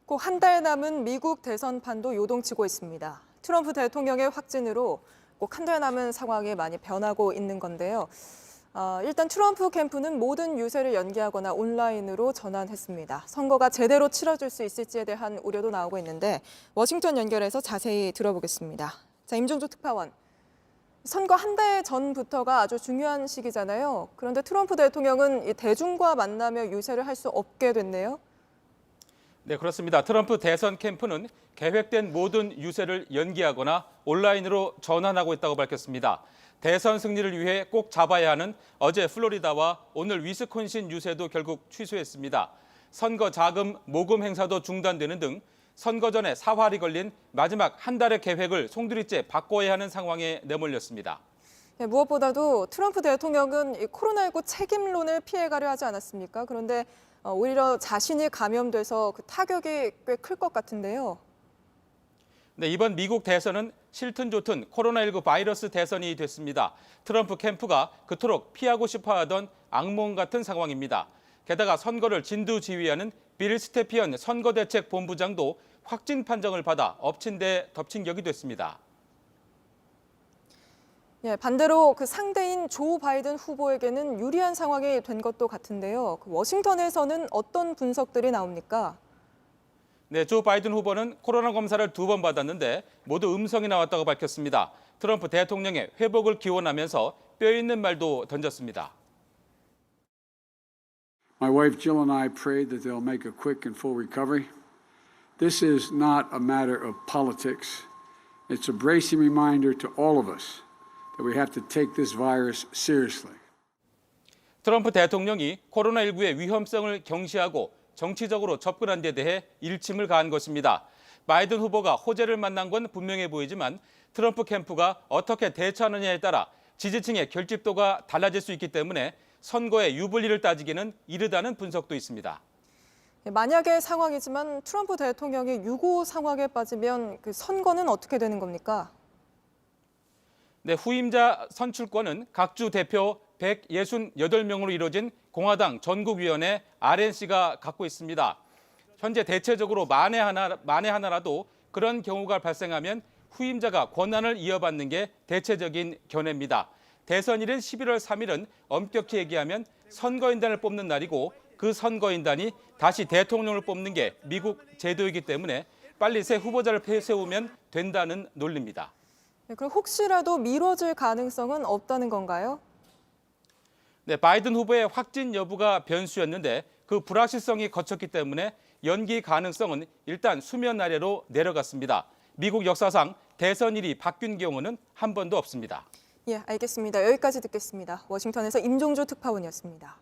꼭 한 달 남은 미국 대선판도 요동치고 있습니다. 트럼프 대통령의 확진으로 꼭 한 달 남은 상황이 많이 변하고 있는 건데요. 일단 트럼프 캠프는 모든 유세를 연기하거나 온라인으로 전환했습니다. 선거가 제대로 치러질 수 있을지에 대한 우려도 나오고 있는데 워싱턴 연결해서 자세히 들어보겠습니다. 자, 임종조 특파원. 선거 한 달 전부터가 아주 중요한 시기잖아요. 그런데 트럼프 대통령은 대중과 만나며 유세를 할 수 없게 됐네요. 네, 그렇습니다. 트럼프 대선 캠프는 계획된 모든 유세를 연기하거나 온라인으로 전환하고 있다고 밝혔습니다. 대선 승리를 위해 꼭 잡아야 하는 어제 플로리다와 오늘 위스콘신 유세도 결국 취소했습니다. 선거 자금 모금 행사도 중단되는 등 선거 전에 사활이 걸린 마지막 한 달의 계획을 송두리째 바꿔야 하는 상황에 내몰렸습니다. 네, 무엇보다도 트럼프 대통령은 코로나19 책임론을 피해가려 하지 않았습니까? 그런데 오히려 자신이 감염돼서 그 타격이 꽤 클 것 같은데요. 네, 이번 미국 대선은 싫든 좋든 코로나19 바이러스 대선이 됐습니다. 트럼프 캠프가 그토록 피하고 싶어하던 악몽 같은 상황입니다. 게다가 선거를 진두지휘하는 빌 스태피언 선거대책본부장도 확진 판정을 받아 엎친 데 덮친 격이 됐습니다. 예, 반대로 그 상대인 조 바이든 후보에게는 유리한 상황이 된 것도 같은데요. 그 워싱턴에서는 어떤 분석들이 나옵니까? 네, 조 바이든 후보는 코로나 검사를 2번 받았는데 모두 음성이 나왔다고 밝혔습니다. 트럼프 대통령의 회복을 기원하면서 뼈 있는 말도 던졌습니다. My wife Jill and I pray that they'll make a quick and full recovery. This is not a matter of politics. It's a bracing reminder to all of us that we have to take this virus seriously. 트럼프 대통령이 코로나19의 위험성을 경시하고 정치적으로 접근한 데 대해 일침을 가한 것입니다. 바이든 후보가 호재를 만난 건 분명해 보이지만 트럼프 캠프가 어떻게 대처하느냐에 따라 지지층의 결집도가 달라질 수 있기 때문에 선거의 유불리를 따지기는 이르다는 분석도 있습니다. 만약의 상황이지만 트럼프 대통령이 유고 상황에 빠지면 그 선거는 어떻게 되는 겁니까? 네, 후임자 선출권은 각 주 대표 168명으로 이루어진 공화당 전국위원회 RNC가 갖고 있습니다. 현재 대체적으로 만에 하나라도 그런 경우가 발생하면 후임자가 권한을 이어받는 게 대체적인 견해입니다. 대선일인 11월 3일은 엄격히 얘기하면 선거인단을 뽑는 날이고 그 선거인단이 다시 대통령을 뽑는 게 미국 제도이기 때문에 빨리 새 후보자를 세우면 된다는 논리입니다. 네, 그럼 혹시라도 미뤄질 가능성은 없다는 건가요? 네, 바이든 후보의 확진 여부가 변수였는데 그 불확실성이 거쳤기 때문에 연기 가능성은 일단 수면 아래로 내려갔습니다. 미국 역사상 대선일이 바뀐 경우는 한 번도 없습니다. 예, 알겠습니다. 여기까지 듣겠습니다. 워싱턴에서 임종조 특파원이었습니다.